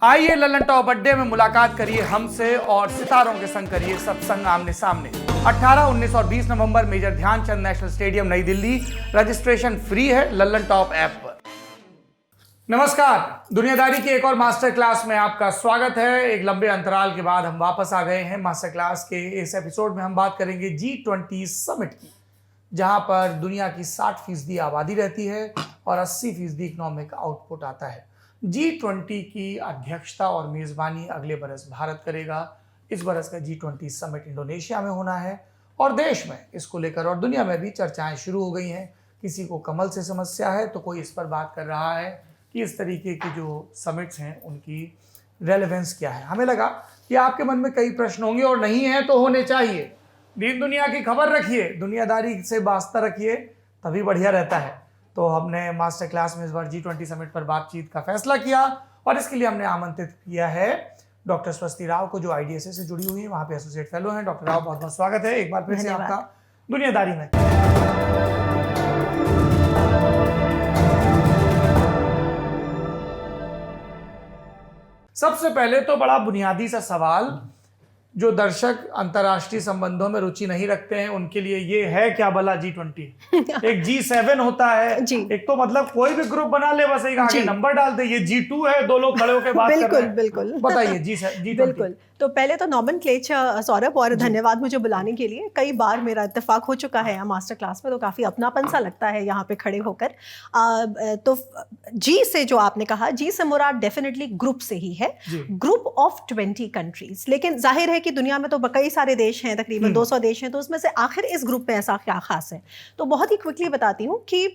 आइए ललन टॉप अड्डे में मुलाकात करिए हमसे और सितारों के संग करिए सत्संग आमने सामने। 18, 19 और 20 नवंबर मेजर ध्यानचंद नेशनल स्टेडियम नई दिल्ली। रजिस्ट्रेशन फ्री है ललन टॉप ऐप पर। नमस्कार, दुनियादारी की एक और मास्टर क्लास में आपका स्वागत है। एक लंबे अंतराल के बाद हम वापस आ गए हैं। मास्टर क्लास के इस एपिसोड में हम बात करेंगे G20 समिट की, जहां पर दुनिया की 60% आबादी रहती है और 80% इकोनॉमिक आउटपुट आता है। G20 की अध्यक्षता और मेज़बानी अगले बरस भारत करेगा। इस बरस का G20 समिट इंडोनेशिया में होना है और देश में इसको लेकर और दुनिया में भी चर्चाएं शुरू हो गई हैं। किसी को कमल से समस्या है तो कोई इस पर बात कर रहा है कि इस तरीके की जो समिट्स हैं उनकी रेलेवेंस क्या है। हमें लगा कि आपके मन में कई प्रश्न होंगे और नहीं है तो होने चाहिए। दीन दुनिया की खबर रखिए, दुनियादारी से वास्ता रखिए, तभी बढ़िया रहता है। तो हमने मास्टर क्लास में इस बार G20 समिट पर बातचीत का फैसला किया और इसके लिए हमने आमंत्रित किया है डॉक्टर स्वस्ति राव को, जो IDSA से जुड़ी हुई है, वहाँ पे एसोसिएट फेलो हैं। डॉक्टर राव, बहुत बहुत स्वागत है एक बार फिर से आपका दुनियादारी में। सबसे पहले तो बड़ा बुनियादी सा सवाल, जो दर्शक अंतर्राष्ट्रीय संबंधों में रुचि नहीं रखते हैं उनके लिए, ये है क्या भला G20? एक G7 होता है, एक तो मतलब कोई भी ग्रुप बना ले, बस एक आगे नंबर डाल दे। ये G2 है, दो लोग खड़े होकर बात कर रहे हैं। बिल्कुल बताइए G20। बिल्कुल। तो पहले तो नॉमेनक्लेचर सौरभ, और धन्यवाद मुझे बुलाने के लिए। कई बार मेरा इत्तेफाक हो चुका है यहाँ मास्टर क्लास में, तो काफ़ी अपनापन सा लगता है यहाँ पे खड़े होकर। तो जी से जो आपने कहा, जी से मुराद डेफिनेटली ग्रुप से ही है, ग्रुप ऑफ 20 कंट्रीज। लेकिन जाहिर है कि दुनिया में तो कई सारे देश हैं, तकरीबन 200 देश हैं, तो उसमें से आखिर इस ग्रुप में ऐसा क्या खास है। तो बहुत ही क्विकली बताती हूँ कि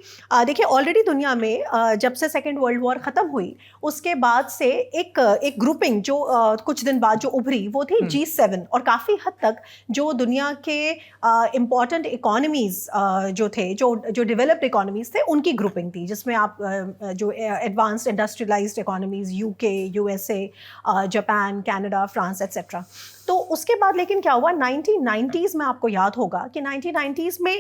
देखिए, ऑलरेडी दुनिया में जब से सेकेंड वर्ल्ड वॉर ख़त्म हुई उसके बाद से एक ग्रुपिंग जो कुछ दिन बाद जो उभरी, वो थी G7। और काफ़ी हद तक जो दुनिया के इम्पॉर्टेंट इकोनॉमीज जो थे, जो डेवलप्ड इकोनॉमीज थे, उनकी ग्रुपिंग थी, जिसमें आप जो advanced industrialised economies, UK, USA, Japan, Canada, France etcetera. तो उसके बाद लेकिन क्या हुआ, 1990s में आपको याद होगा कि 1990s में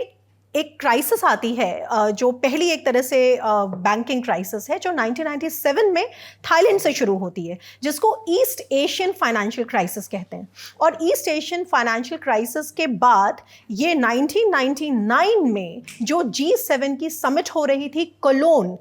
एक क्राइसिस आती है, जो पहली एक तरह से बैंकिंग क्राइसिस है, जो 1997 में थाईलैंड से शुरू होती है, जिसको ईस्ट एशियन फाइनेंशियल क्राइसिस कहते हैं। और ईस्ट एशियन फाइनेंशियल क्राइसिस के बाद ये 1999 में जो G7 की समिट हो रही थी कोलोन,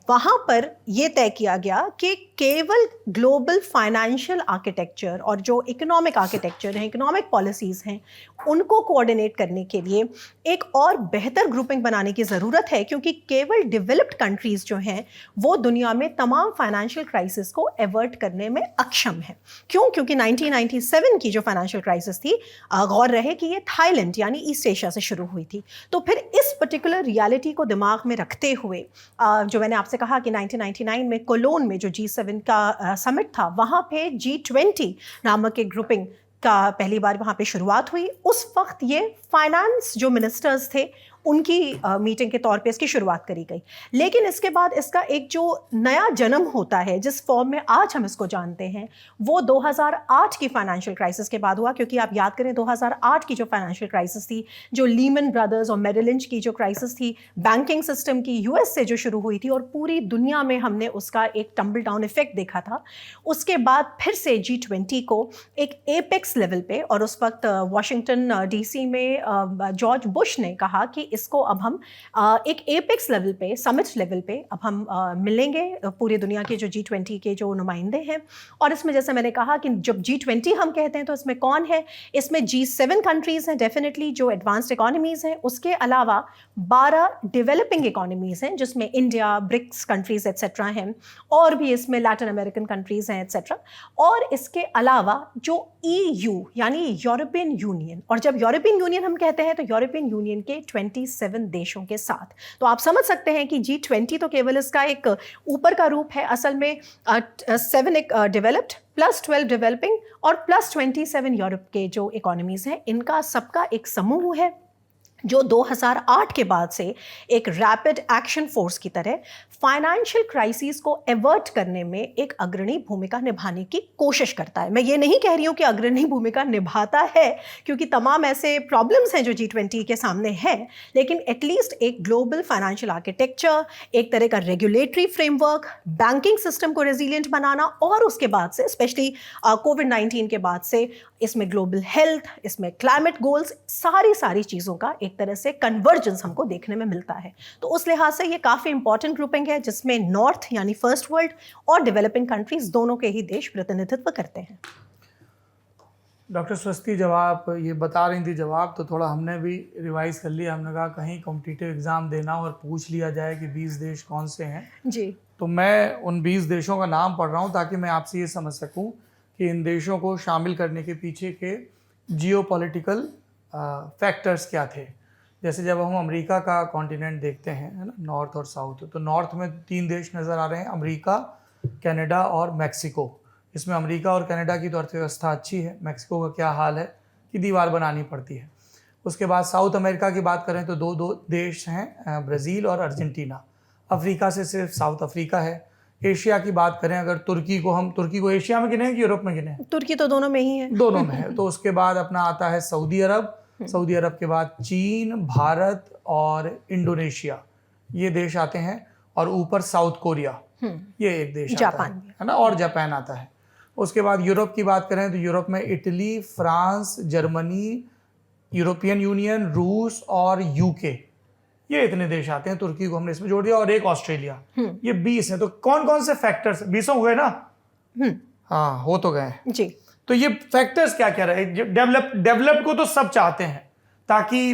वहाँ पर यह तय किया गया कि केवल ग्लोबल फाइनेंशियल आर्किटेक्चर और जो इकोनॉमिक आर्किटेक्चर हैं, इकोनॉमिक पॉलिसीज़ हैं, उनको कोऑर्डिनेट करने के लिए एक और बेहतर ग्रुपिंग बनाने की ज़रूरत है, क्योंकि केवल डेवलप्ड कंट्रीज़ जो हैं वो दुनिया में तमाम फाइनेंशियल क्राइसिस को एवर्ट करने में अक्षम हैं। क्यों? क्योंकि 1997 की जो फाइनेंशियल क्राइसिस थी, गौर रहे कि ये थाईलैंड यानी ईस्ट एशिया से शुरू हुई थी। तो फिर इस पर्टिकुलर रियलिटी को दिमाग में रखते हुए, जो मैंने आपसे कहा कि 1999 में कोलोन में जो G7 का समिट था, वहाँ पे G20 नामक एक ग्रुपिंग का पहली बार वहाँ पे शुरुआत हुई। उस वक्त ये फाइनेंस जो मिनिस्टर्स थे उनकी मीटिंग के तौर पे इसकी शुरुआत करी गई। लेकिन इसके बाद इसका एक जो नया जन्म होता है, जिस फॉर्म में आज हम इसको जानते हैं, वो 2008 की फाइनेंशियल क्राइसिस के बाद हुआ। क्योंकि आप याद करें, 2008 की जो फाइनेंशियल क्राइसिस थी, जो लीमन ब्रदर्स और मेरिल लिंच की जो क्राइसिस थी, बैंकिंग सिस्टम की US से जो शुरू हुई थी, और पूरी दुनिया में हमने उसका एक टम्बल डाउन इफेक्ट देखा था। उसके बाद फिर से G20 को एक एपेक्स लेवल पे, और उस वक्त वाशिंगटन DC में जॉर्ज बुश ने कहा कि इसको अब हम एक एपेक्स लेवल पे, समिट लेवल पे अब हम मिलेंगे पूरी दुनिया के जो G20 के जो नुमाइंदे हैं। और इसमें जैसे मैंने कहा कि जब G20 हम कहते हैं तो इसमें कौन है, इसमें G7 कंट्रीज़ हैं डेफिनेटली, जो एडवांस्ड इकोनॉमीज़ हैं। उसके अलावा 12 डेवलपिंग इकोनॉमीज़ हैं, जिसमें इंडिया, ब्रिक्स कंट्रीज़ एट्सेट्रा हैं, और भी इसमें लैटिन अमेरिकन कंट्रीज़ हैं एट्सेट्रा। और इसके अलावा जो EU यानी यूरोपियन यूनियन, और जब यूरोपियन यूनियन हम कहते हैं तो यूरोपियन यूनियन के 27 देशों के साथ। तो आप समझ सकते हैं कि G20 तो केवल इसका एक ऊपर का रूप है। असल में 7 एक डेवलप्ड, +12 डेवलपिंग और +27 यूरोप के जो इकोनॉमीज़ हैं, इनका सबका एक समूह है जो 2008 के बाद से एक रैपिड एक्शन फोर्स की तरह फाइनेंशियल क्राइसिस को एवर्ट करने में एक अग्रणी भूमिका निभाने की कोशिश करता है। मैं ये नहीं कह रही हूँ कि अग्रणी भूमिका निभाता है, क्योंकि तमाम ऐसे प्रॉब्लम्स हैं जो G20 के सामने हैं, लेकिन एटलीस्ट एक ग्लोबल फाइनेंशियल आर्किटेक्चर, एक तरह का रेगुलेटरी फ्रेमवर्क, बैंकिंग सिस्टम को रेजिलिएंट बनाना, और उसके बाद से स्पेशली कोविड-19 के बाद से इसमें ग्लोबल हेल्थ, इसमें क्लाइमेट गोल्स, सारी चीज़ों का एक तरह से कन्वर्जेंस हमको देखने में मिलता है। तो उस लिहाज से ये काफ़ी इंपॉर्टेंट ग्रुपिंग है जिसमें नॉर्थ यानी फर्स्ट वर्ल्ड और डेवलपिंग कंट्रीज दोनों के ही देश प्रतिनिधित्व करते हैं। डॉक्टर स्वस्ति, जब आप ये बता रही थी जवाब, तो थोड़ा हमने भी रिवाइज कर लिया। हमने कहा कहीं कॉम्पिटिटिव एग्ज़ाम देना और पूछ लिया जाए कि 20 देश कौन से हैं जी, तो मैं उन 20 देशों का नाम पढ़ रहा हूँ ताकि मैं आपसे ये समझ सकूँ कि इन देशों को शामिल करने के पीछे के जियोपॉलिटिकल फैक्टर्स क्या थे। जैसे जब हम अमेरिका का कॉन्टिनेंट देखते हैं, है ना, नॉर्थ और साउथ, तो नॉर्थ में 3 देश नज़र आ रहे हैं, अमेरिका, कनाडा और मैक्सिको। इसमें अमेरिका और कनाडा की तो अर्थव्यवस्था अच्छी है, मैक्सिको का क्या हाल है कि दीवार बनानी पड़ती है। उसके बाद साउथ अमेरिका की बात करें तो दो देश हैं, ब्राज़ील और अर्जेंटीना। अफ्रीका से सिर्फ साउथ अफ्रीका है। एशिया की बात करें अगर, तुर्की को एशिया में गिने कि यूरोप में गिने? तुर्की तो दोनों में ही है। दोनों में है। तो उसके बाद अपना आता है सऊदी अरब, सऊदी अरब के बाद चीन, भारत और इंडोनेशिया, ये देश आते हैं। और ऊपर साउथ कोरिया, ये एक देश आता है ना, और जापान आता है। उसके बाद यूरोप की बात करें तो यूरोप में Italy, France, Germany, European union, रूस और यूके, ये इतने देश आते हैं। तुर्की को हमने इसमें जोड़ दिया, और एक ऑस्ट्रेलिया। ये 20 हैं। तो कौन कौन से फैक्टर्स, 20 हो गए ना? हाँ, हो तो गए जी। तो ये फैक्टर्स क्या क्या रहे? डेवलप को तो सब चाहते हैं ताकि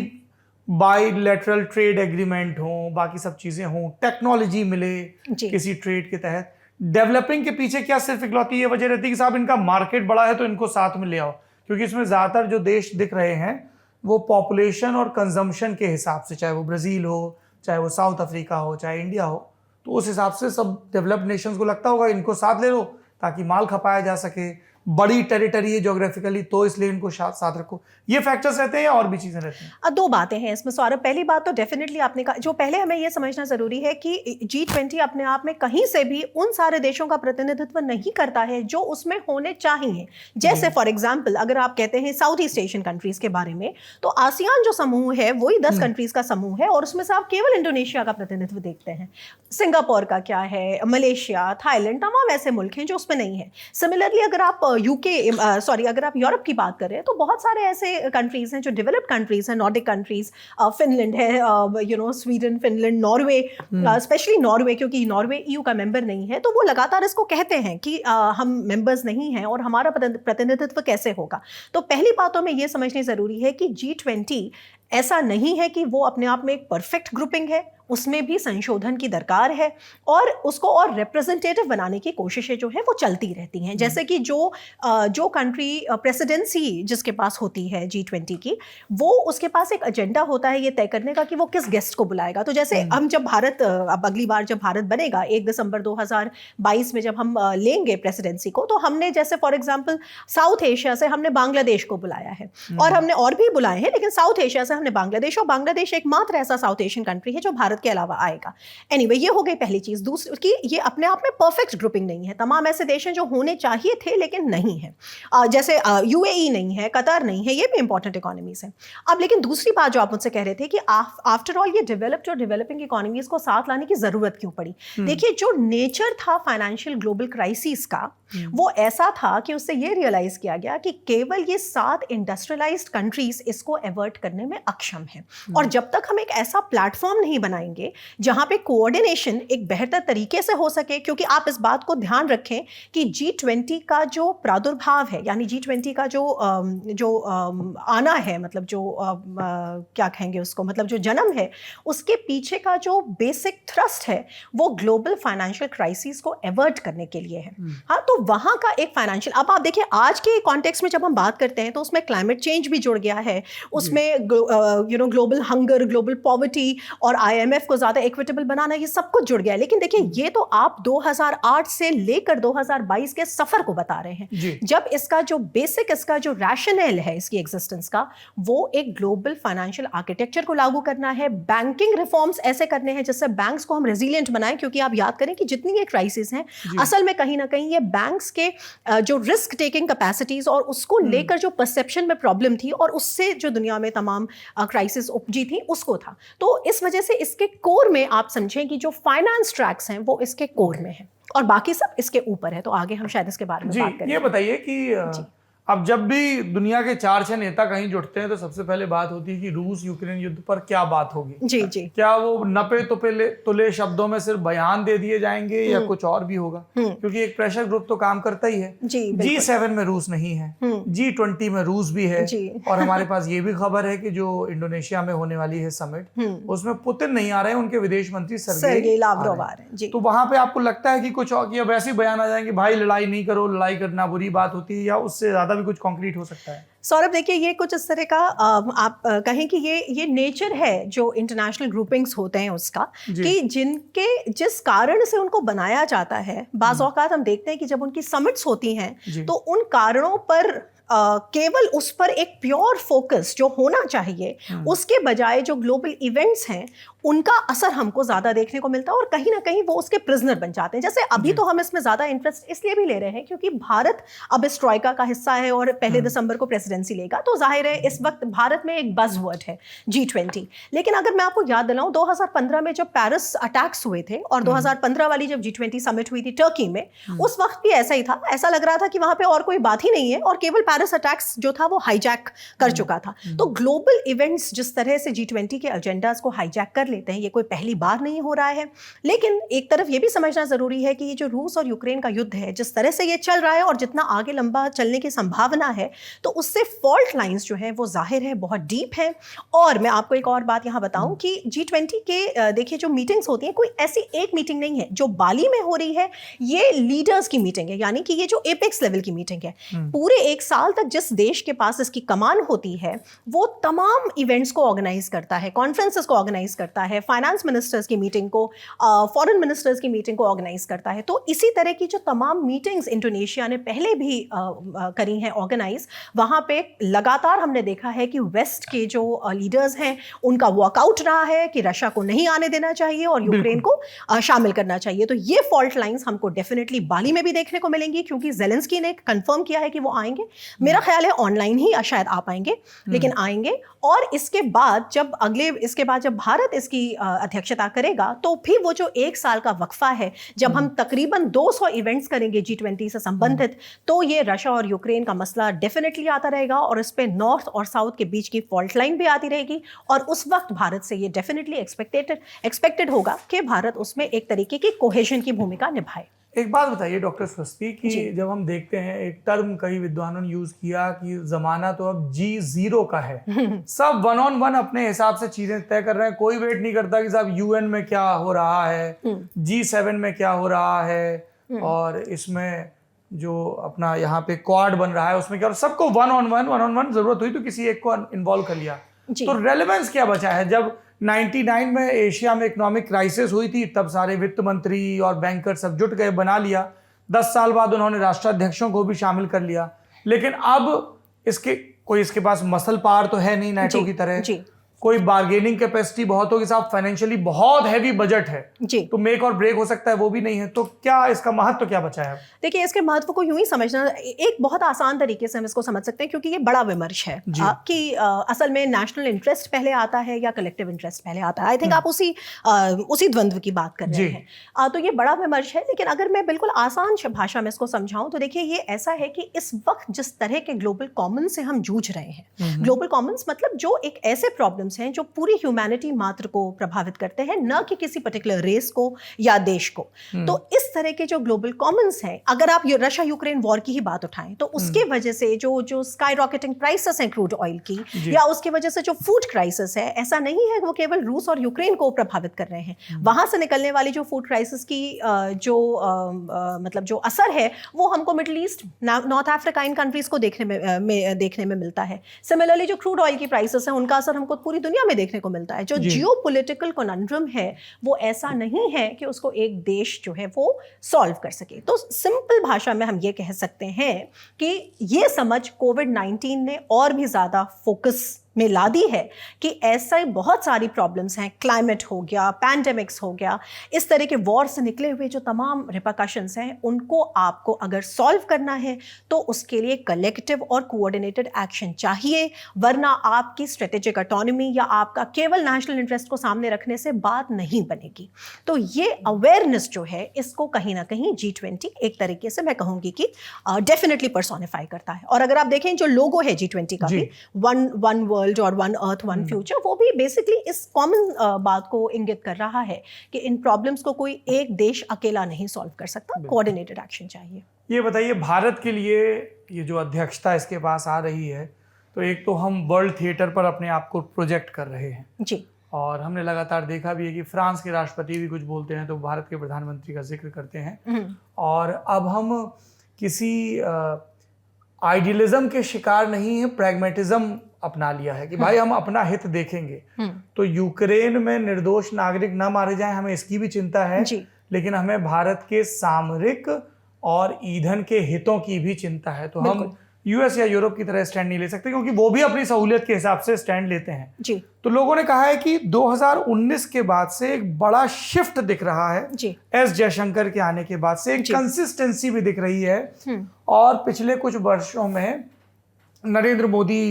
बाइलेटरल ट्रेड एग्रीमेंट हो, बाकी सब चीजें हों, टेक्नोलॉजी मिले किसी ट्रेड के तहत। डेवलपिंग के पीछे क्या सिर्फ इकलौती ये वजह रहती है कि साहब इनका मार्केट बड़ा है तो इनको साथ में ले आओ, क्योंकि इसमें ज्यादातर जो देश दिख रहे हैं वो पॉपुलेशन और कंजम्पशन के हिसाब से, चाहे वो ब्राजील हो, चाहे वो साउथ अफ्रीका हो, चाहे इंडिया हो, तो उस हिसाब से सब डेवलप्ड नेशंस को लगता होगा इनको साथ ले लो ताकि माल खपाया जा सके, बड़ी टेरिटरी है ज्योग्राफिकली, तो इसलिए इनको साथ रखो। ये फैक्टर्स रहते हैं या और भी चीजें रहती हैं? 2 बातें हैं इसमें सौरभ। पहली बात तो डेफिनेटली आपने कहा, जो पहले हमें ये समझना जरूरी है कि G20 अपने आप में कहीं से भी उन सारे देशों का प्रतिनिधित्व नहीं करता है जो उसमें होने चाहिए। जैसे फॉर एग्जाम्पल अगर आप कहते हैं साउथ ईस्ट एशियन कंट्रीज के बारे में, तो आसियान जो समूह है वही 10 कंट्रीज का समूह है, और उसमें से आप केवल इंडोनेशिया का प्रतिनिधित्व देखते हैं। सिंगापुर का क्या है, मलेशिया, थाईलैंड, तमाम ऐसे मुल्क हैं जो उसमें नहीं है। सिमिलरली अगर आप अगर आप यूरोप की बात करें तो बहुत सारे ऐसे कंट्रीज हैं जो डेवलप्ड कंट्रीज हैं, नॉर्डिक कंट्रीज, फिनलैंड है, Sweden, Finland, Norway, specially Norway, क्योंकि नॉर्वे EU का मेंबर नहीं है, तो वो लगातार इसको कहते हैं कि हम मेंबर्स नहीं हैं और हमारा प्रतिनिधित्व कैसे होगा। तो पहली बातों में ये समझनी जरूरी है कि G20 ऐसा नहीं है कि वो अपने आप में एक परफेक्ट ग्रुपिंग है, उसमें भी संशोधन की दरकार है, और उसको और रिप्रेजेंटेटिव बनाने की कोशिशें जो है वो चलती रहती हैं। जैसे कि जो कंट्री प्रेसिडेंसी जिसके पास होती है G20 की, वो उसके पास एक एजेंडा होता है ये तय करने का कि वो किस गेस्ट को बुलाएगा। तो जैसे हम जब अब अगली बार जब भारत बनेगा 1 दिसंबर 2022 में जब हम लेंगे प्रेसिडेंसी को, तो हमने जैसे फॉर एग्जाम्पल साउथ एशिया से हमने बांग्लादेश को बुलाया है, और हमने और भी बुलाए हैं, लेकिन साउथ एशिया से हमने बांग्लादेश, और बांग्लादेश एकमात्र ऐसा साउथ एशियन कंट्री है जो भारत के अलावा आएगा। एनीवे, ये हो गई पहली चीज। दूसरी कि ये अपने आप में परफेक्ट ग्रुपिंग नहीं है, तमाम ऐसे देश हैं जो होने चाहिए थे लेकिन नहीं है, जैसे UAE नहीं है, कतर नहीं है, ये भी इंपॉर्टेंट इकोनॉमीज हैं। अब लेकिन दूसरी बात जो आप मुझसे कह रहे थे कि आफ्टर ऑल ये डेवलप्ड और डेवलपिंग इकोनॉमीज को साथ लाने की जरूरत क्यों पड़ी? देखिए, जो नेचर था फाइनेंशियल ग्लोबल क्राइसिस का, वो ऐसा था कि उससे ये रियलाइज किया गया कि केवल ये 7 इंडस्ट्रियलाइज्ड कंट्रीज इसको अवॉइड करने में अक्षम है, और जब तक हम एक ऐसा प्लेटफॉर्म नहीं बनाएंगे जहां पे कोऑर्डिनेशन एक बेहतर तरीके से हो सके, क्योंकि आप इस बात को ध्यान रखें कि G20 का जो प्रादुर्भाव है, यानी G20 का जो आना है, मतलब जो क्या कहेंगे उसको, मतलब जो जन्म है, उसके पीछे का जो बेसिक थ्रस्ट है वो ग्लोबल फाइनेंशियल क्राइसिस को अवॉइड करने के लिए है। हाँ, तो वहाँ का एक फाइनेंशियल, अब आप देखिए आज के कॉन्टेक्स्ट में जब हम बात करते हैं तो उसमें क्लाइमेट चेंज भी जुड़ गया है, उसमें ग्लोबल हंगर, ग्लोबल पॉवर्टी और IMF को ज़्यादा इक्विटेबल बनाना, ये सब कुछ जुड़ गया है। लेकिन देखिए ये तो आप 2008 से लेकर 2022 के सफ़र को बता रहे हैं, जब इसका जो बेसिक, इसका जो रैशनल है इसकी एग्जिस्टेंस का, वो एक ग्लोबल फाइनेंशियल आर्किटेक्चर को लागू करना है, बैंकिंग रिफॉर्म्स ऐसे करने हैं जिससे बैंक्स को हम रेजिलिएंट बनाएं। क्योंकि आप याद करें कि जितनी ये क्राइसिस हैं असल में कहीं ना कहीं ये बैंक्स के जो रिस्क टेकिंग कैपेसिटीज और उसको लेकर जो परसेप्शन में प्रॉब्लम थी और उससे जो दुनिया में तमाम क्राइसिस उपजी थी उसको था। तो इस वजह से इसके कोर में आप समझें कि जो फाइनेंस ट्रैक्स हैं वो इसके कोर में है और बाकी सब इसके ऊपर है। तो आगे हम शायद इसके बारे में बात करें। ये बताइए कि अब जब भी दुनिया के 4-6 नेता कहीं जुटते हैं तो सबसे पहले बात होती है कि रूस यूक्रेन युद्ध पर क्या बात होगी। जी जी। क्या वो नपे तुले शब्दों में सिर्फ बयान दे दिए जाएंगे या कुछ और भी होगा? क्योंकि एक प्रेशर ग्रुप तो काम करता ही है। G7 में रूस नहीं है, G20 में रूस भी है, और हमारे पास ये भी खबर है कि जो इंडोनेशिया में होने वाली है समिट, उसमें पुतिन नहीं आ रहे हैं, उनके विदेश मंत्री सर्गेई लावरोव आ रहे हैं। तो वहां पे आपको लगता है कि कुछ और वैसे बयान आ जाएंगे, भाई लड़ाई नहीं करो, लड़ाई करना बुरी बात होती है, या उससे ज्यादा भी कुछ कॉन्क्रीट हो सकता है? सौरभ देखिए ये कुछ इस तरह का आप कहें कि ये नेचर है जो इंटरनेशनल ग्रुपिंग्स होते हैं उसका, कि जिनके जिस कारण से उनको बनाया जाता है, बाज़ औक़ात हम देखते हैं कि जब उनकी समिट्स होती हैं तो उन कारणों पर केवल उस पर एक प्योर फोकस जो होना चाहिए उसके बजाय जो ग्लोबल इवेंट्स हैं उनका असर हमको ज़्यादा देखने को मिलता है, और कहीं ना कहीं वो उसके प्रिजनर बन जाते हैं। जैसे अभी तो हम इसमें ज़्यादा इंटरेस्ट इसलिए भी ले रहे हैं क्योंकि भारत अब इस ट्रॉइका का हिस्सा है और 1 दिसंबर को प्रेसिडेंसी लेगा, तो जाहिर है इस वक्त भारत में एक बज़वर्ड है G20। लेकिन अगर मैं आपको याद दिलाऊं 2015 में जब पेरिस अटैक्स हुए थे और 2015 वाली जब G20 समिट हुई थी टर्की में, उस वक्त भी ऐसा ही था। ऐसा लग रहा था कि वहां पे और कोई बात ही नहीं है और केवल पेरिस अटैक्स जो था वो हाईजैक कर चुका था। तो ग्लोबल इवेंट्स जिस तरह से G20 के एजेंडाज को हाईजैक कर लेते हैं, ये कोई पहली बार नहीं हो रहा है। लेकिन एक तरफ ये भी समझना जरूरी है कि ये जो रूस और यूक्रेन का युद्ध है, जिस तरह से ये चल रहा है और जितना आगे लंबा चलने की संभावना है, तो उससे फॉल्ट लाइंस जो है वो जाहिर है बहुत डीप है। और मैं आपको एक और बात यहाँ बताऊं कि G20 के देखिए जो मीटिंग्स होती हैं, कोई ऐसी एक मीटिंग नहीं है जो बाली में हो रही है, ये लीडर्स की मीटिंग है, यानी कि ये जो एपेक्स लेवल की मीटिंग है। पूरे एक साल तक जिस देश के पास इसकी कमान होती है वो तमाम इवेंट्स को ऑर्गेनाइज करता है, कॉन्फ्रेंसेस को ऑर्गेनाइज करता है, फाइनेंस मिनिस्टर्स की मीटिंग को, फॉरेन मिनिस्टर्स की मीटिंग को ऑर्गेनाइज करता है। तो इसी तरह की जो तमाम मीटिंग्स इंडोनेशिया ने पहले भी करी हैं ऑर्गेनाइज, वहाँ पे लगातार हमने देखा है कि वेस्ट के जो लीडर्स हैं उनका वॉकआउट रहा है कि रशिया को नहीं आने देना चाहिए और यूक्रेन को शामिल करना चाहिए। तो ये फॉल्ट लाइंस हमको डेफिनेटली बाली में भी देखने को मिलेंगी, क्योंकि ज़ेलेंस्की ने कंफर्म किया है कि वो आएंगे। मेरा ख्याल है ऑनलाइन ही शायद आ पाएंगे, लेकिन आएंगे। और इसके बाद जब भारत इसकी अध्यक्षता करेगा, तो फिर वो जो एक साल का वक्फा है, जब हम तकरीबन 200 इवेंट्स करेंगे G20 से संबंधित, तो ये रशिया और यूक्रेन का मसला डेफिनेटली आता रहेगा और इस पे नॉर्थ और साउथ के बीच की फॉल्ट लाइन भी आती रहेगी। और उस वक्त भारत से ये डेफिनेटली एक्सपेक्टेड होगा कि भारत उसमें एक तरीके की कोहेजन की भूमिका निभाए। एक बात बताइए डॉक्टर स्वस्ति कि जब हम देखते हैं, एक टर्म कई विद्वानों ने यूज किया कि जमाना तो अब G0 का है, सब 1-on-1 अपने हिसाब से चीजें तय कर रहे हैं, कोई वेट नहीं करता कि साहब UN में क्या हो रहा है, G7 में क्या हो रहा है, और इसमें जो अपना यहाँ पे क्वाड बन रहा है उसमें क्या, और सबको 1-on-1 जरूरत हुई तो किसी एक को इन्वॉल्व कर लिया। तो रेलेवेंस क्या बचा है? जब 99 में एशिया में इकोनॉमिक क्राइसिस हुई थी, तब सारे वित्त मंत्री और बैंकर सब जुट गए, बना लिया। 10 साल बाद उन्होंने राष्ट्राध्यक्षों को भी शामिल कर लिया। लेकिन अब इसके पास मसल पावर तो है नहीं नाटो की तरह, कोई बार्गेनिंग कैपेसिटी बहुत होगी साहब, फाइनेंशियली बहुत हैवी बजट है जी, तो मेक और ब्रेक हो सकता है, वो भी नहीं है। तो क्या इसका महत्व क्या बचा है? देखिए इसके महत्व को यूं ही समझना, एक बहुत आसान तरीके से हम इसको समझ सकते हैं, क्योंकि ये बड़ा विमर्श है कि असल में नेशनल इंटरेस्ट पहले आता है या कलेक्टिव इंटरेस्ट पहले आता है। आई थिंक आप उसी द्वंद्व की बात कर रहे हैं। तो ये बड़ा विमर्श है, लेकिन अगर मैं बिल्कुल आसान भाषा में इसको समझाऊं तो देखिए ये ऐसा है कि इस वक्त जिस तरह के ग्लोबल कॉमन से हम जूझ रहे हैं, ग्लोबल कॉमन्स मतलब जो एक ऐसे प्रॉब्लम प्रॉब्लम्स हैं जो पूरी ह्यूमैनिटी मात्र को प्रभावित करते हैं, न कि किसी पर्टिकुलर रेस को या देश को। तो इस तरह के जो ग्लोबल कॉमन्स हैं, अगर आप रशिया यूक्रेन वॉर की ही बात उठाएं तो उसके वजह से जो स्काई रॉकेटिंग प्राइसेस हैं क्रूड ऑयल की, या उसकी वजह से जो फूड क्राइसिस है, ऐसा नहीं है वो केवल रूस और यूक्रेन को प्रभावित कर रहे हैं। वहां से निकलने वाली जो फूड क्राइसिस की मतलब जो असर है वो हमको मिडिल ईस्ट, नॉर्थ अफ्रीका, इन कंट्रीज को देखने में मिलता है। सिमिलरली जो क्रूड ऑयल की प्राइसेस हैं उनका असर हमको पूरी दुनिया में देखने को मिलता है। जो जियोपॉलिटिकल कॉनंड्रम है वो ऐसा नहीं है कि उसको एक देश जो है वो सॉल्व कर सके। तो सिंपल भाषा में हम ये कह सकते हैं कि ये समझ कोविड-19 ने और भी ज़्यादा फोकस में ला दी है कि ऐसा बहुत सारी प्रॉब्लम्स हैं, क्लाइमेट हो गया, पैंडेमिक्स हो गया, इस तरह के वॉर से निकले हुए जो तमाम रिपरकशंस हैं उनको आपको अगर सॉल्व करना है तो उसके लिए कलेक्टिव और कोऑर्डिनेटेड एक्शन चाहिए, वरना आपकी स्ट्रेटेजिक ऑटोनॉमी या आपका केवल नेशनल इंटरेस्ट को सामने रखने से बात नहीं बनेगी। तो ये अवेयरनेस जो है इसको कहीं ना कहीं G20 एक तरीके से मैं कहूँगी कि डेफिनेटली पर्सोनिफाई करता है। और अगर आप देखें जो लोगो है G20 का भी, वन वर्ल्ड और वन अर्थ वन फ्यूचर, वो भी बेसिकली इस कॉमन बात को इंगित कर रहा है कि इन प्रॉब्लम्स को कोई एक देश अकेला नहीं सॉल्व कर सकता, कोऑर्डिनेटेड एक्शन चाहिए। ये बताइए, भारत के लिए ये जो अध्यक्षता इसके पास आ रही है, तो एक तो हम वर्ल्ड थिएटर पर अपने आप को प्रोजेक्ट कर रहे हैं जी, और हमने लगातार देखा भी है कि फ्रांस के राष्ट्रपति भी कुछ बोलते हैं तो भारत के प्रधानमंत्री का जिक्र करते हैं। और अब हम किसी आइडियलिज्म के शिकार नहीं है, प्रैग्मेटिज्म अपना लिया है कि भाई हम अपना हित देखेंगे। तो यूक्रेन में निर्दोष नागरिक ना मारे जाएं, हमें इसकी भी चिंता है, लेकिन हमें भारत के सामरिक और ईंधन के हितों की भी चिंता है। तो हम यूएस या यूरोप की तरह स्टैंड नहीं ले सकते, क्योंकि वो भी अपनी सहूलियत के हिसाब से स्टैंड लेते हैं जी। तो लोगों ने कहा है कि 2019 के बाद से एक बड़ा शिफ्ट दिख रहा है जी। एस जयशंकर के आने के बाद से एक कंसिस्टेंसी भी दिख रही है। और पिछले कुछ वर्षों में नरेंद्र मोदी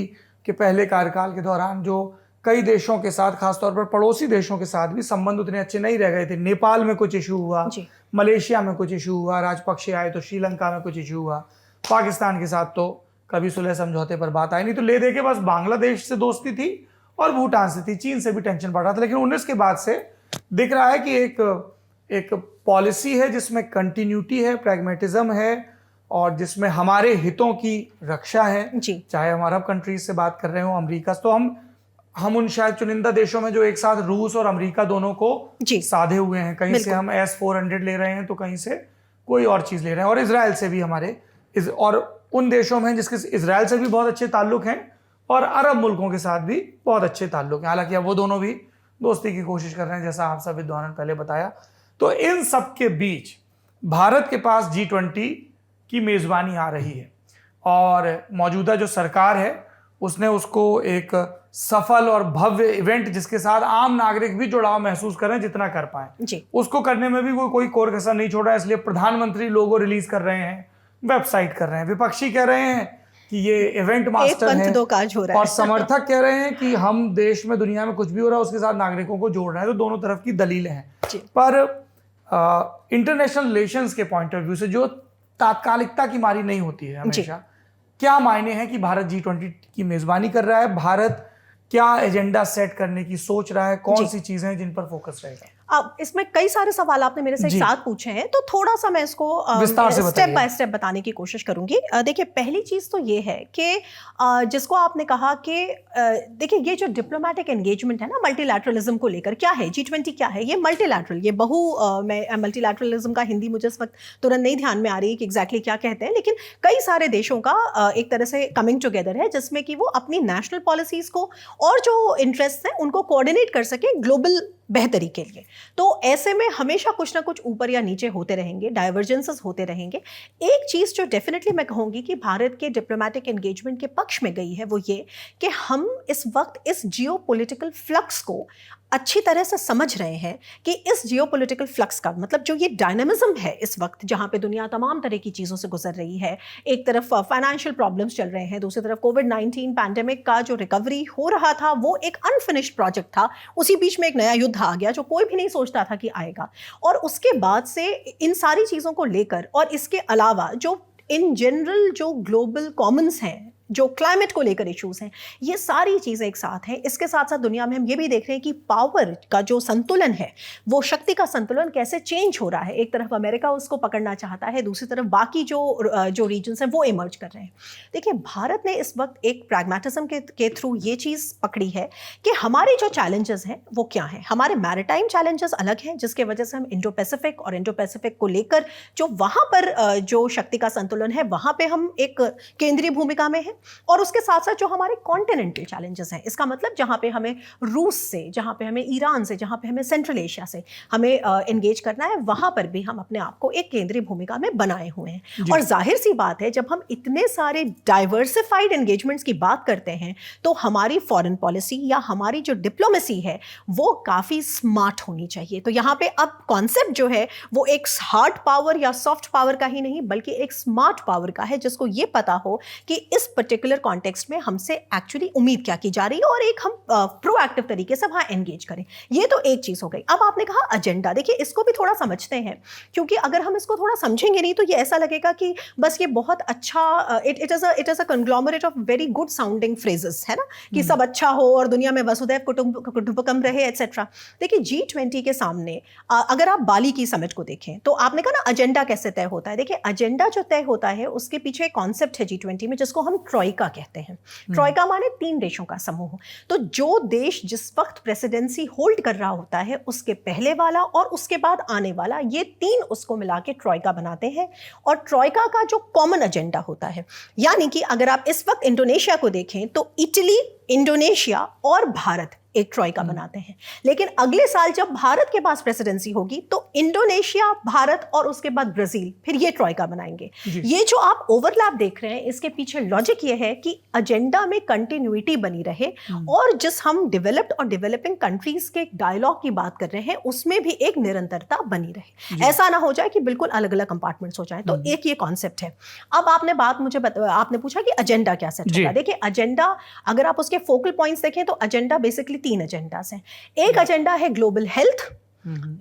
के पहले कार्यकाल के दौरान जो कई देशों के साथ, खासतौर पर पड़ोसी देशों के साथ भी संबंध उतने अच्छे नहीं रह गए थे। नेपाल में कुछ इशू हुआ, मलेशिया में कुछ इशू हुआ, राजपक्षे आए तो श्रीलंका में कुछ इशू हुआ, पाकिस्तान के साथ तो कभी सुलह समझौते पर बात आई नहीं। तो ले दे के बस बांग्लादेश से दोस्ती थी और भूटान से थी, चीन से भी टेंशन बढ़ रहा था। लेकिन 19 के बाद से दिख रहा है कि एक पॉलिसी है जिसमें कंटिन्यूटी है, प्रैग्मेटिज्म है और जिसमें हमारे हितों की रक्षा है। चाहे हम अरब कंट्रीज से बात कर रहे हो, अमेरिका, तो हम उन शायद चुनिंदा देशों में जो एक साथ रूस और अमेरिका दोनों को साधे हुए हैं। कहीं से हम S-400 ले रहे हैं तो कहीं से कोई और चीज ले रहे हैं। और इजराइल से भी हमारे और उन देशों में जिसके इजराइल से भी बहुत अच्छे ताल्लुक हैं और अरब मुल्कों के साथ भी बहुत अच्छे ताल्लुक हैं। हालांकि अब वो दोनों भी दोस्ती की कोशिश कर रहे हैं, जैसा आप सब विद्वान ने पहले बताया। तो इन सब के बीच भारत के पास G20 की मेजबानी आ रही है और मौजूदा जो सरकार है उसने उसको एक सफल और भव्य इवेंट जिसके साथ आम नागरिक भी जुड़ाव महसूस करें जितना कर पाए उसको करने में भी कोई कोर कसर नहीं छोड़ा। इसलिए प्रधानमंत्री लोगो रिलीज कर रहे हैं, वेबसाइट कर रहे हैं, विपक्षी कह रहे हैं कि ये इवेंट मास्टर है और समर्थक कह रहे हैं कि हम देश में दुनिया में कुछ भी हो रहा है उसके साथ नागरिकों को जोड़ रहे हैं। तो दोनों तरफ की दलीलें हैं। पर इंटरनेशनल रिलेशंस के पॉइंट ऑफ व्यू से जो तात्कालिकता की मारी नहीं होती है हमेशा, क्या मायने हैं कि भारत G20 की मेजबानी कर रहा है, भारत क्या एजेंडा सेट करने की सोच रहा है, कौन सी चीजें हैं जिन पर फोकस रहेगा? अब इसमें कई सारे सवाल आपने मेरे से एक साथ पूछे हैं, तो थोड़ा सा मैं इसको स्टेप बाय स्टेप बताने की कोशिश करूंगी। देखिए, पहली चीज तो ये है कि जिसको आपने कहा कि देखिए ये जो डिप्लोमेटिक एंगेजमेंट है ना मल्टीलैटरलिज्म को लेकर, क्या है G20 क्या है? ये मल्टीलैटरल, ये मैं मल्टीलैटरलिज्म का हिंदी मुझे इस वक्त तुरंत नहीं ध्यान में आ रही है कि एग्जैक्टली क्या कहते हैं, लेकिन कई सारे देशों का एक तरह से कमिंग टुगेदर है जिसमें कि वो अपनी नेशनल पॉलिसीज को और जो इंटरेस्ट हैं उनको कोऑर्डिनेट कर सके ग्लोबल बेहतरी के लिए। तो ऐसे में हमेशा कुछ ना कुछ ऊपर या नीचे होते रहेंगे, डाइवर्जेंसेस होते रहेंगे। एक चीज जो डेफिनेटली मैं कहूंगी कि भारत के डिप्लोमेटिक एंगेजमेंट के पक्ष में गई है वो ये कि हम इस वक्त इस जियोपॉलिटिकल फ्लक्स को अच्छी तरह से समझ रहे हैं कि इस जियोपॉलिटिकल फ्लक्स का मतलब जो ये डायनामिज्म है इस वक्त जहां पे दुनिया तमाम तरह की चीज़ों से गुजर रही है, एक तरफ फाइनेंशियल प्रॉब्लम्स चल रहे हैं, दूसरी तरफ कोविड-19 पैंडेमिक का जो रिकवरी हो रहा था वो एक अनफिनिश्ड प्रोजेक्ट था, उसी बीच में एक नया युद्ध आ गया जो कोई भी नहीं सोचता था कि आएगा। और उसके बाद से इन सारी चीज़ों को लेकर और इसके अलावा जो इन जनरल जो ग्लोबल कॉमन्स हैं जो क्लाइमेट को लेकर इश्यूज हैं, ये सारी चीज़ें एक साथ हैं। इसके साथ साथ दुनिया में हम ये भी देख रहे हैं कि पावर का जो संतुलन है, वो शक्ति का संतुलन कैसे चेंज हो रहा है। एक तरफ अमेरिका उसको पकड़ना चाहता है, दूसरी तरफ बाकी जो रीजन्स हैं वो इमर्ज कर रहे हैं। देखिए, भारत ने इस वक्त एक प्रैग्मेटिज्म के थ्रू ये चीज़ पकड़ी है कि हमारे जो चैलेंजेस हैं वो क्या हैं। हमारे मैरिटाइम चैलेंजेस अलग हैं, जिसके वजह से हम इंडो पैसिफिक और इंडो पैसिफिक को लेकर जो वहाँ पर जो शक्ति का संतुलन है वहाँ पे हम एक केंद्रीय भूमिका में हैं। और उसके साथ साथ जो हमारे कॉन्टिनेंटल चैलेंजेस हैं, इसका मतलब जहाँ पे हमें रूस से, जहाँ पे हमें ईरान से, जहाँ पे हमें सेंट्रल एशिया से हमें एंगेज करना है, वहाँ पर भी हम अपने आप को एक केंद्रीय भूमिका में बनाए हुए हैं। और जाहिर सी बात है, जब हम इतने सारे डाइवर्सिफाइड एंगेजमेंट्स की बात करते हैं तो हमारी फॉरेन पॉलिसी या हमारी जो डिप्लोमेसी है वो काफ़ी स्मार्ट होनी चाहिए। तो यहाँ पे अब कॉन्सेप्ट जो है वो एक हार्ड पावर या सॉफ्ट पावर का ही नहीं, बल्कि एक स्मार्ट पावर का है, जिसको ये पता हो कि इस पर्टिकुलर कॉन्टेक्स्ट में हमसे एक्चुअली उम्मीद क्या की जा रही है और एक हम प्रोएक्टिव तरीके से वहाँ एंगेज करें। ये तो एक चीज़ हो गई। अब आपने कहा एजेंडा, देखिए इसको भी थोड़ा समझते हैं, क्योंकि अगर हम इसको थोड़ा समझेंगे नहीं तो ये ऐसा लगेगा कि बस ये बहुत अच्छा, it is a conglomerate of very good sounding phrases, है ना, कि सब अच्छा हो और दुनिया में वसुधैव कुटुंबकम रहे, एटसेट्रा। देखिए G20 के सामने अगर आप बाली की समिट को देखें तो आपने कहा ना एजेंडा कैसे तय होता है। देखिए, एजेंडा जो तय होता है उसके पीछे एक कॉन्सेप्ट है G20 में, जिसको हम ट्रॉइका कहते हैं। ट्रॉइका माने 3 देशों का समूह। तो जो देश जिस वक्त प्रेसिडेंसी होल्ड कर रहा होता है, उसके पहले वाला और उसके बाद आने वाला, ये 3 उसको मिला के ट्रॉइका बनाते हैं। और ट्रॉइका का जो कॉमन एजेंडा होता है, यानी कि अगर आप इस वक्त इंडोनेशिया को देखें तो इटली, इंडोनेशिया और भारत एक ट्रॉइका बनाते हैं। लेकिन अगले साल जब भारत के पास प्रेसिडेंसी होगी तो इंडोनेशिया, भारत और उसके बाद ब्राजील फिर ये ट्रॉइका बनाएंगे। ये जो आप ओवरलैप देख रहे हैं, इसके पीछे लॉजिक ये है कि एजेंडा में कंटिन्यूटी बनी रहे और जिस हम डेवलप्ड और डेवलपिंग कंट्रीज के डायलॉग की बात कर रहे हैं उसमें भी एक निरंतरता बनी रहे। ऐसा ना हो जाए कि बिल्कुल अलग अलग कंपार्टमेंट्स हो जाए। तो एक ये कॉन्सेप्ट है। अब आपने पूछा कि एजेंडा क्या सेट होगा। देखिए, एजेंडा अगर आप उसके फोकल पॉइंट्स देखें तो एजेंडा बेसिकली 3 एजेंडास हैं। एक एजेंडा है ग्लोबल हेल्थ,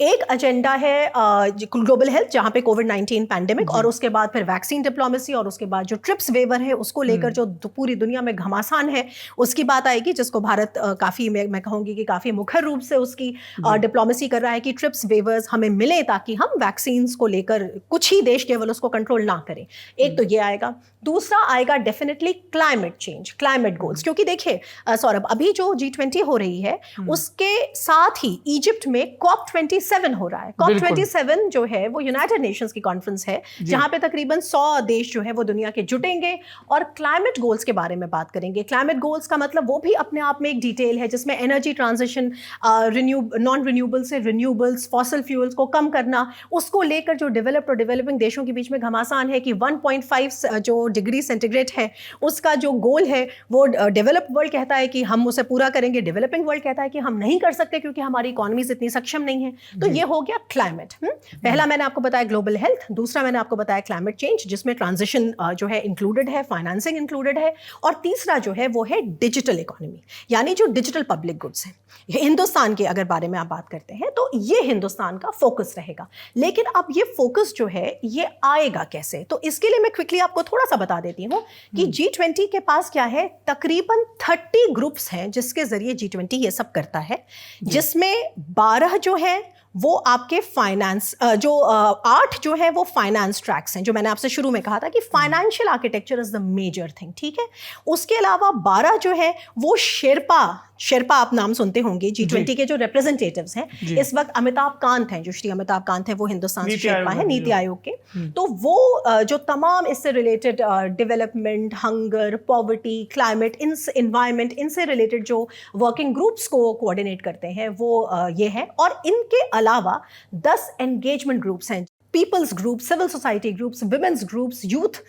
एक एजेंडा है ग्लोबल हेल्थ जहां पे कोविड-19 पैंडेमिक और उसके बाद फिर वैक्सीन डिप्लोमेसी और उसके बाद जो ट्रिप्स वेवर है उसको लेकर जो पूरी दुनिया में घमासान है उसकी बात आएगी, जिसको भारत काफ़ी मैं कहूँगी कि काफ़ी मुखर रूप से उसकी डिप्लोमेसी कर रहा है कि ट्रिप्स वेवर्स हमें मिले ताकि हम वैक्सीन्स को लेकर कुछ ही देश केवल उसको कंट्रोल ना करें। एक तो ये आएगा। दूसरा आएगा definitely climate change, climate goals. क्योंकि देखिए सौरभ, अभी जो G20 हो रही है उसके साथ ही इजिप्ट में COP27 हो रहा है। COP27 जो है वो यूनाइटेड नेशंस की कॉन्फ्रेंस है जहां पे तकरीबन 100 देश जो है वो दुनिया के जुटेंगे और क्लाइमेट गोल्स के बारे में बात करेंगे। क्लाइमेट गोल्स का मतलब वो भी अपने आप में एक डिटेल है जिसमें एनर्जी ट्रांजिशन, नॉन रिन्यूएबल से रिन्यूएबल्स, फॉसिल फ्यूल्स को कम करना, उसको लेकर जो डेवलप्ड और डेवलपिंग देशों के बीच में घमासान है कि 1.5 जो डिग्री सेंटीग्रेड है उसका जो गोल है वो डेवलप्ड वर्ल्ड कहता है कि हम उसे पूरा करेंगे, डेवलपिंग वर्ल्ड कहता है कि हम नहीं कर सकते क्योंकि हमारी इकोनॉमीज इतनी सक्षम नहीं है। तो ये हो गया क्लाइमेट। पहला मैंने आपको बताया ग्लोबल हेल्थ, दूसरा मैंने आपको बताया क्लाइमेट चेंज जिसमें ट्रांजिशन जो है इंक्लूडेड है, फाइनेंसिंग इंक्लूडेड है, और तीसरा जो है वो है डिजिटल इकोनॉमी, यानी जो डिजिटल पब्लिक गुड्स हैं। हिंदुस्तान के अगर बारे में आप बात करते हैं तो ये हिंदुस्तान का फोकस रहेगा। लेकिन अब ये फोकस जो है ये आएगा कैसे, तो इसके लिए मैं क्विकली आपको थोड़ा सा बता देती हूँ कि G20 के पास क्या है, तकरीबन 30 ग्रुप्स हैं जिसके जरिए G20 ये सब करता है, जिसमें 12 जो है वो आपके फाइनेंस, जो 8 जो है वो फाइनेंस ट्रैक्स हैं, जो मैंने आपसे शुरू में कहा था कि financial architecture is the major thing, ठीक है। उसके अलावा 12 जो है वो शेरपा आप नाम सुनते होंगे G20 के जो रिप्रेजेंटेटिव्स हैं। इस वक्त अमिताभ कांत हैं, जो श्री अमिताभ कांत हैं, वो हिंदुस्तान से शेरपा है नीति आयोग के। तो वो जो तमाम इससे related development, hunger, poverty, climate, environment, इनसे रिलेटेड जो वर्किंग ग्रुप्स को कोऑर्डिनेट करते हैं वो ये है। और इनके अलावा 10 एंगेजमेंट ग्रुप्स हैं, people's group, civil society groups, women's groups, youth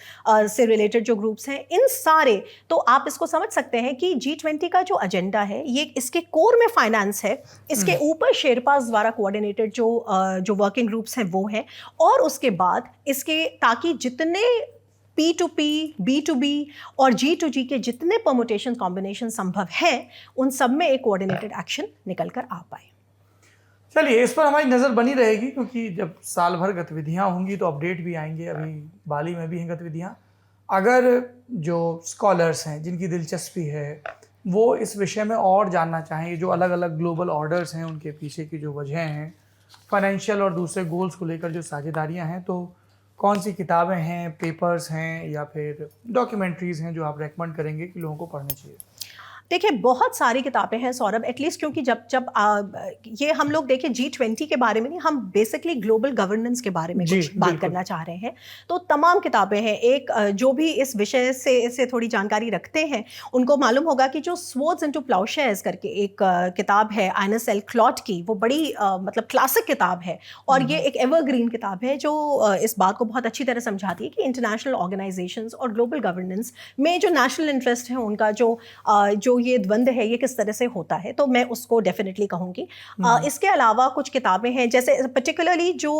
से रिलेटेड जो ग्रुप्स हैं, इन सारे, तो आप इसको समझ सकते हैं कि G20 का जो एजेंडा है ये इसके कोर में फाइनेंस है, इसके ऊपर शेरपास द्वारा कोऑर्डिनेटेड जो वर्किंग ग्रुप्स हैं वो हैं, और उसके बाद इसके ताकि जितने P2P, B2B और G2G के जितने परमुटेशन कॉम्बिनेशन संभव हैं उन सब में एक कोऑर्डिनेटेड एक्शन निकल कर आ पाए। चलिए, इस पर हमारी नज़र बनी रहेगी क्योंकि जब साल भर गतिविधियां होंगी तो अपडेट भी आएंगे। अभी बाली में भी हैं गतिविधियां, अगर जो स्कॉलर्स हैं जिनकी दिलचस्पी है वो इस विषय में और जानना चाहें, ये जो अलग अलग ग्लोबल ऑर्डर्स हैं उनके पीछे की जो वजह हैं, फाइनेंशियल और दूसरे गोल्स को लेकर जो साझेदारियां हैं, तो कौन सी किताबें हैं, पेपर्स हैं या फिर डॉक्यूमेंट्रीज़ हैं जो आप रेकमेंड करेंगे कि लोगों को पढ़ने चाहिए? देखिए बहुत सारी किताबें हैं सौरभ, एटलीस्ट क्योंकि जब जब ये हम लोग देखें G20 के बारे में नहीं, हम बेसिकली ग्लोबल गवर्नेंस के बारे में कुछ बात करना चाह रहे हैं। तो तमाम किताबें हैं। एक जो भी इस विषय से थोड़ी जानकारी रखते हैं उनको मालूम होगा कि जो स्वर्ड्स इनटू प्लाउशेयर्स करके एक किताब है आइनस एल क्लॉट की, वो बड़ी मतलब क्लासिक किताब है और ये एक एवरग्रीन किताब है जो इस बात को बहुत अच्छी तरह समझाती है कि इंटरनेशनल ऑर्गेनाइजेशंस और ग्लोबल गवर्नेंस में जो नेशनल इंटरेस्ट है उनका जो ये द्वंद्व है ये किस तरह से होता है, तो मैं उसको डेफिनेटली कहूँगी। इसके अलावा कुछ किताबें हैं जैसे पर्टिकुलरली जो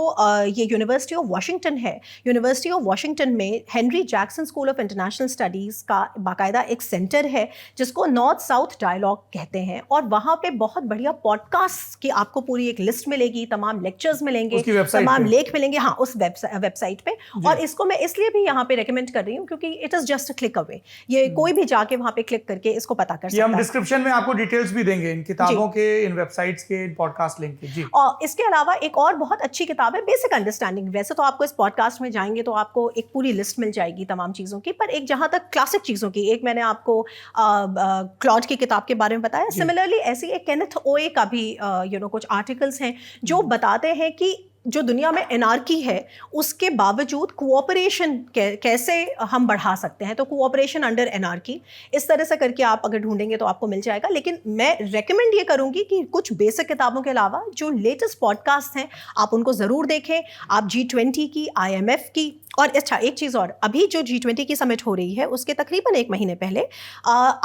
ये यूनिवर्सिटी ऑफ वाशिंगटन है, यूनिवर्सिटी ऑफ वाशिंगटन में Henry Jackson school of international studies का बाकायदा एक सेंटर है जिसको नॉर्थ साउथ डायलॉग कहते हैं और वहाँ पे बहुत बढ़िया पॉडकास्ट की आपको पूरी एक लिस्ट मिलेगी, तमाम लेक्चर्स मिलेंगे, तमाम लेख मिलेंगे, हाँ उस वेबसाइट पे। और इसको मैं इसलिए भी यहाँ पे रेकमेंड कर रही हूँ क्योंकि it is just a click away, ये कोई भी जाके वहाँ पे क्लिक करके इसको पता ये हम डिस्क्रिप्शन में आपको डिटेल्स भी देंगे इन किताबों के, इन वेबसाइट्स के, इन पॉडकास्ट लिंक के। जी। और इसके अलावा एक और बहुत अच्छी किताब है बेसिक अंडरस्टैंडिंग। वैसे तो आपको इस पॉडकास्ट में जाएंगे तो आपको एक पूरी लिस्ट मिल जाएगी तमाम चीज़ों की, पर एक जहाँ तक क्लासिक चीज़ों की, एक मैंने आपको क्लॉड की किताब के बारे में बताया, सिमिलरली ऐसी एक केनेथ ओए का भी कुछ आर्टिकल्स हैं जो बताते हैं कि जो दुनिया में एनार्की है उसके बावजूद कोऑपरेशन कैसे हम बढ़ा सकते हैं। तो कोऑपरेशन अंडर एनार्की, इस तरह से करके आप अगर ढूंढेंगे तो आपको मिल जाएगा। लेकिन मैं रेकमेंड ये करूंगी कि कुछ बेसिक किताबों के अलावा जो लेटेस्ट पॉडकास्ट हैं आप उनको ज़रूर देखें। आप G20 की, IMF की, और अच्छा एक चीज़ और, अभी जो G20 की समिट हो रही है उसके तकरीबन एक महीने पहले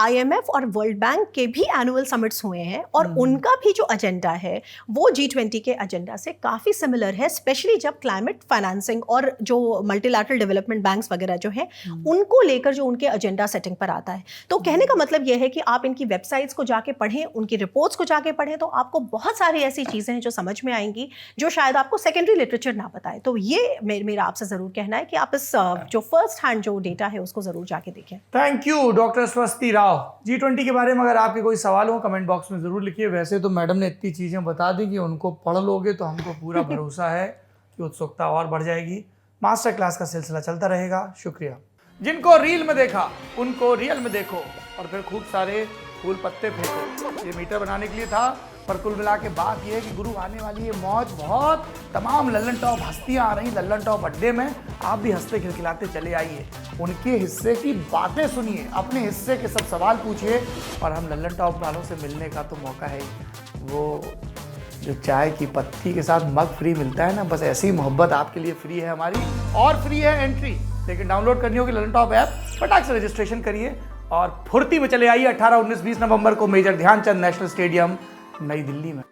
IMF और वर्ल्ड बैंक के भी एनुअल समिट्स हुए हैं और उनका भी जो एजेंडा है वो G20 के एजेंडा से काफ़ी सिमिलर है, स्पेशली जब क्लाइमेट फाइनेंसिंग और जो मल्टीलैटरल डेवलपमेंट बैंक्स वगैरह जो हैं उनको लेकर जो उनके एजेंडा सेटिंग पर आता है। तो कहने का मतलब यह है कि आप इनकी वेबसाइट्स को जाके पढ़ें, उनकी रिपोर्ट्स को जाके पढ़ें, तो आपको बहुत सारी ऐसी चीज़ें हैं जो समझ में आएंगी जो शायद आपको सेकेंडरी लिटरेचर ना बताए। तो ये मेरा आपसे ज़रूर कहना है कि आप इस जो फर्स्ट हैंड जो डेटा है उसको जरूर जाके देखें। थैंक यू डॉक्टर स्वस्ति राव। G20 के बारे में अगर आपके कोई सवाल हो कमेंट बॉक्स में जरूर लिखिए। वैसे तो मैडम ने इतनी चीजें बता दी कि उनको पढ़ लोगे तो हमको पूरा भरोसा है कि उत्सुकता और बढ़ जाएगी। मास्टर क्लास का सिलसिला चलता रहेगा। शुक्रिया। जिनको रील में देखा उनको रियल में देखो और फिर खूब सारे फूल पत्ते फेंको। ये मीटर बनाने के लिए था, पर कुल मिला के बात यह है कि गुरु आने वाली है मौज बहुत। तमाम लल्लन टॉप हस्तियां आ रही लल्लन टॉप अड्डे में, आप भी हंसते खिलखिलाते चले आइए, उनके हिस्से की बातें सुनिए, अपने हिस्से के सब सवाल पूछिए और हम लल्लन टॉप वालों से मिलने का तो मौका है। वो जो चाय की पत्ती के साथ मग फ्री मिलता है ना, बस ऐसी ही मोहब्बत आपके लिए फ्री है हमारी, और फ्री है एंट्री। लेकिन डाउनलोड करनी होगी लल्लन टॉप ऐप, फटाक से रजिस्ट्रेशन करिए और फुर्ती में चले आइए 18, 19, 20 नवंबर को मेजर ध्यानचंद नेशनल स्टेडियम नई दिल्ली में।